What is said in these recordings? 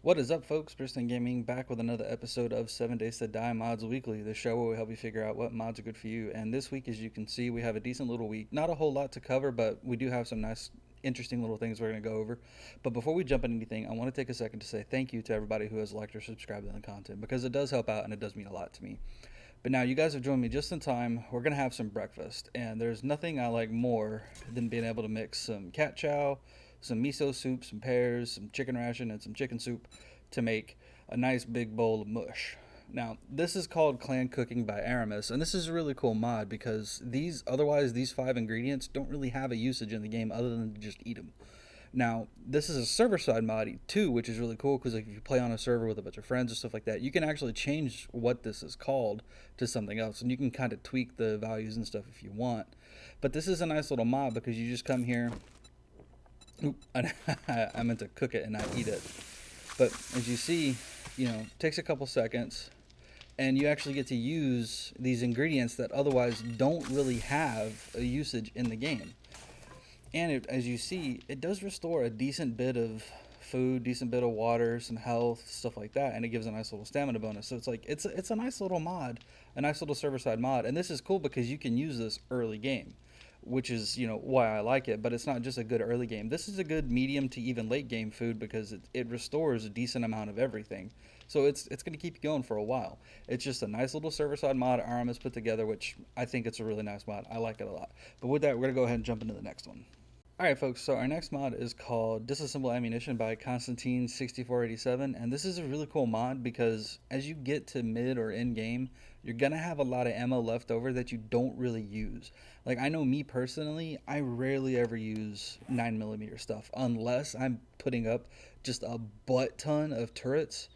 What is up, folks? Briston Gaming back with another episode of 7 Days to Die Mods Weekly, the show where we help you figure out what mods are good for you. And this week, as you can see, we have a decent little week. Not a whole lot to cover, but we do have some nice, interesting little things we're going to go over. But before we jump into anything, I want to take a second to say thank you to everybody who has liked or subscribed to the content because it does help out and it does mean a lot to me. But now you guys have joined me just in time. We're going to have some breakfast. And there's nothing I like more than being able to mix some cat chow, some miso soup, some pears, some chicken ration, and some chicken soup to make a nice big bowl of mush. Now, this is called Clan Cooking by Aramis, and this is a really cool mod because these five ingredients don't really have a usage in the game other than to just eat them. Now, this is a server side mod too, which is really cool because like, if you play on a server with a bunch of friends or stuff like that, you can actually change what this is called to something else, and you can kind of tweak the values and stuff if you want. But this is a nice little mod because you just come here. Oop, I meant to cook it and not eat it. But as you see, it takes a couple seconds, and you actually get to use these ingredients that otherwise don't really have a usage in the game. And as you see, it does restore a decent bit of food, decent bit of water, some health, stuff like that, and it gives a nice little stamina bonus. So it's a nice little mod, a nice little server side mod, and this is cool because you can use this early game, which is why I like it. But it's not just a good early game. This is a good medium to even late game food because it restores a decent amount of everything. So it's going to keep you going for a while. It's just a nice little server side mod Aram has put together, which I think it's a really nice mod. I like it a lot. But with that, we're going to go ahead and jump into the next one. Alright folks, so our next mod is called Disassemble Ammunition by Constantine6487, and this is a really cool mod because as you get to mid or end game, you're gonna have a lot of ammo left over that you don't really use. Like, I know me personally, I rarely ever use 9mm stuff unless I'm putting up just a butt ton of turrets.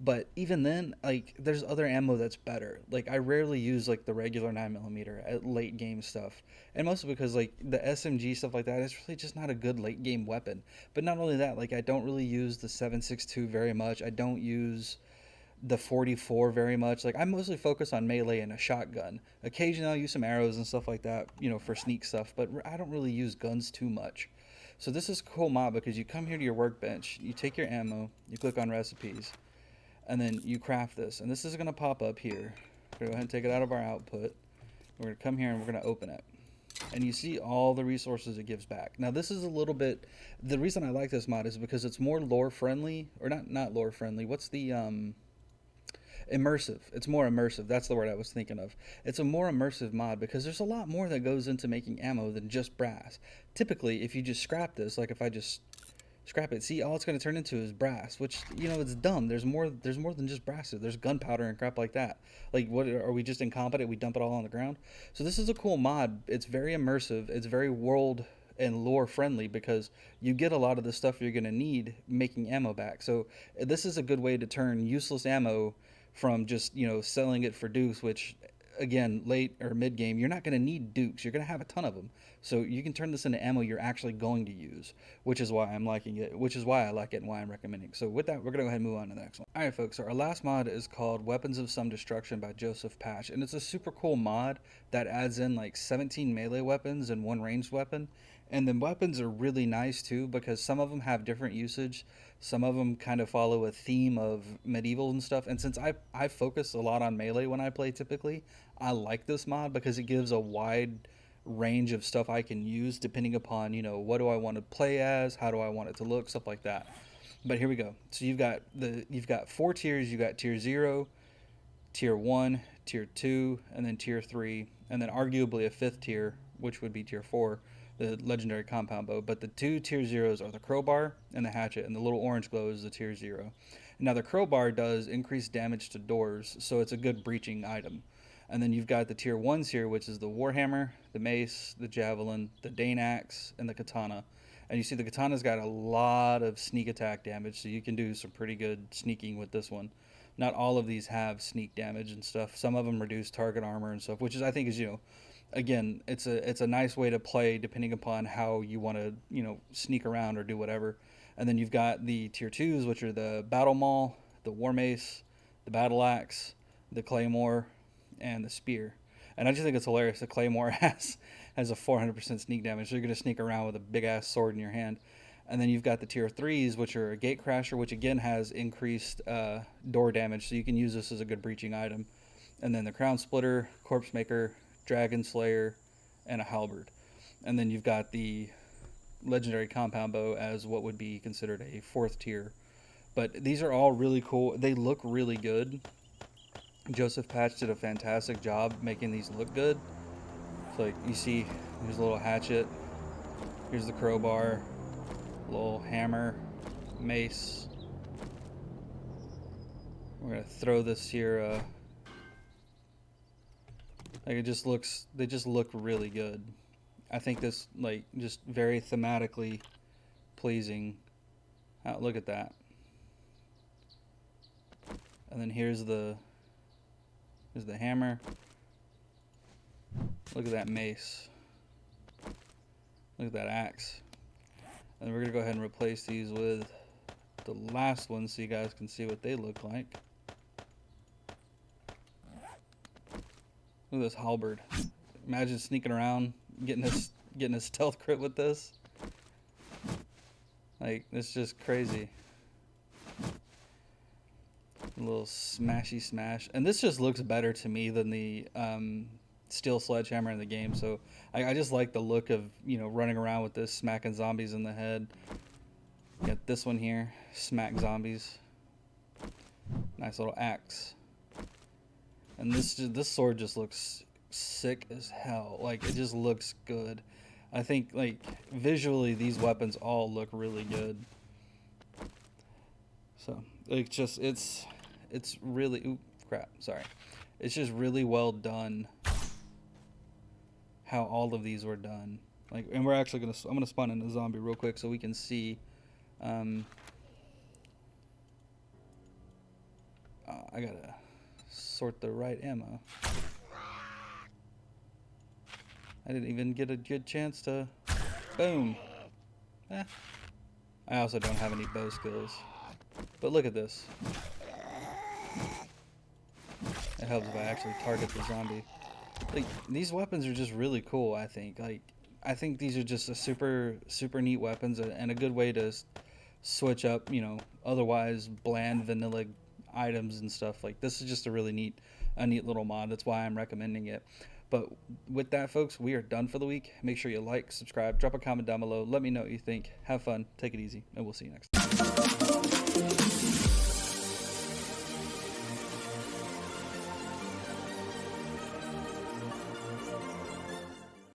But even then, like, there's other ammo that's better. Like, I rarely use like the regular 9mm at late game stuff, and mostly because like the SMG stuff like that is really just not a good late game weapon. But not only that, like I don't really use the 7.62 very much. I don't use the 44 very much. Like I mostly focus on melee and a shotgun. Occasionally I'll use some arrows and stuff like that, for sneak stuff. But I don't really use guns too much. So this is a cool mod because you come here to your workbench, you take your ammo, you click on recipes, and then you craft this, and this is going to pop up here. We're going to go ahead and take it out of our output. We're going to come here and we're going to open it, and you see all the resources it gives back. Now this is a little bit, the reason I like this mod is because it's more lore friendly, or not lore friendly, what's the immersive. It's more immersive. That's the word I was thinking of. It's a more immersive mod because there's a lot more that goes into making ammo than just brass. Typically, if you just scrap this, like if I just scrap it, see, all it's going to turn into is brass, which it's dumb. There's more than just brass. There's gunpowder and crap like that. Like, what are we just incompetent? We dump it all on the ground. So this is a cool mod. It's very immersive. It's very world and lore friendly because you get a lot of the stuff you're going to need making ammo back. So this is a good way to turn useless ammo from just selling it for dukes, which again, late or mid game, you're not going to need dukes. You're going to have a ton of them. So you can turn this into ammo you're actually going to use, which is why I'm liking it, which is why I like it and why I'm recommending. So with that, we're going to go ahead and move on to the next one. All right, folks. So our last mod is called Weapons of Some Destruction by Joseph Patch. And it's a super cool mod that adds in like 17 melee weapons and one ranged weapon. And the weapons are really nice too because some of them have different usage. Some of them kind of follow a theme of medieval and stuff. And since I focus a lot on melee when I play typically, I like this mod because it gives a wide range of stuff I can use depending upon, what do I want to play as, how do I want it to look, stuff like that. But here we go. So you've got 4 tiers. You got tier 0, tier 1, tier 2, and then tier 3, and then arguably a 5th tier, which would be tier 4, the legendary compound bow. But the 2 tier 0s are the crowbar and the hatchet, and the little orange glow is the tier 0. Now the crowbar does increase damage to doors, so it's a good breaching item. And then you've got the tier 1s here, which is the warhammer, the mace, the javelin, the Dane axe, and the katana. And you see the katana's got a lot of sneak attack damage, so you can do some pretty good sneaking with this one. Not all of these have sneak damage and stuff. Some of them reduce target armor and stuff, which is, I think, is again, it's a nice way to play depending upon how you want to sneak around or do whatever. And then you've got the tier 2s, which are the battle maul, the war mace, the battle axe, the claymore, and the spear. And I just think it's hilarious. The claymore has a 400% sneak damage, so you're going to sneak around with a big ass sword in your hand. And then you've got the tier 3s, which are a gate crasher, which again has increased door damage, so you can use this as a good breaching item. And then the crown splitter, corpse maker, dragon slayer, and a halberd. And then you've got the legendary compound bow as what would be considered a 4th tier. But these are all really cool. They look really good. Joseph Patch did a fantastic job making these look good. So like you see, here's a little hatchet. Here's the crowbar, little hammer, mace. We're gonna throw this here. Like it just looks. They just look really good. I think this like just very thematically pleasing. Look at that. And then here's the hammer. Look at that mace. Look at that axe. And we're gonna go ahead and replace these with the last one so you guys can see what they look like. Look at this halberd. Imagine sneaking around, getting a stealth crit with this. Like, it's just crazy. A little smashy smash. And this just looks better to me than the steel sledgehammer in the game. So I just like the look of, you know, running around with this, smacking zombies in the head. Got this one here, smack zombies. Nice little axe. And this sword just looks sick as hell. Like, it just looks good. I think, like, visually these weapons all look really good. So it's really, ooh, crap, sorry. It's just really well done how all of these were done. Like, and we're actually I'm gonna spawn in a zombie real quick so we can see. I gotta sort the right ammo. I didn't even get a good chance to. Boom. I also don't have any bow skills. But look at this. It helps if I actually target the zombie. Like, these weapons are just really cool, I think. Like, I think these are just a super neat weapons and a good way to switch up, you know, otherwise bland vanilla items and stuff. Like, this is just a really neat little mod. That's why I'm recommending it. But with that, folks, we are done for the week. Make sure you like, subscribe, drop a comment down below. Let me know what you think. Have fun, take it easy, and we'll see you next time.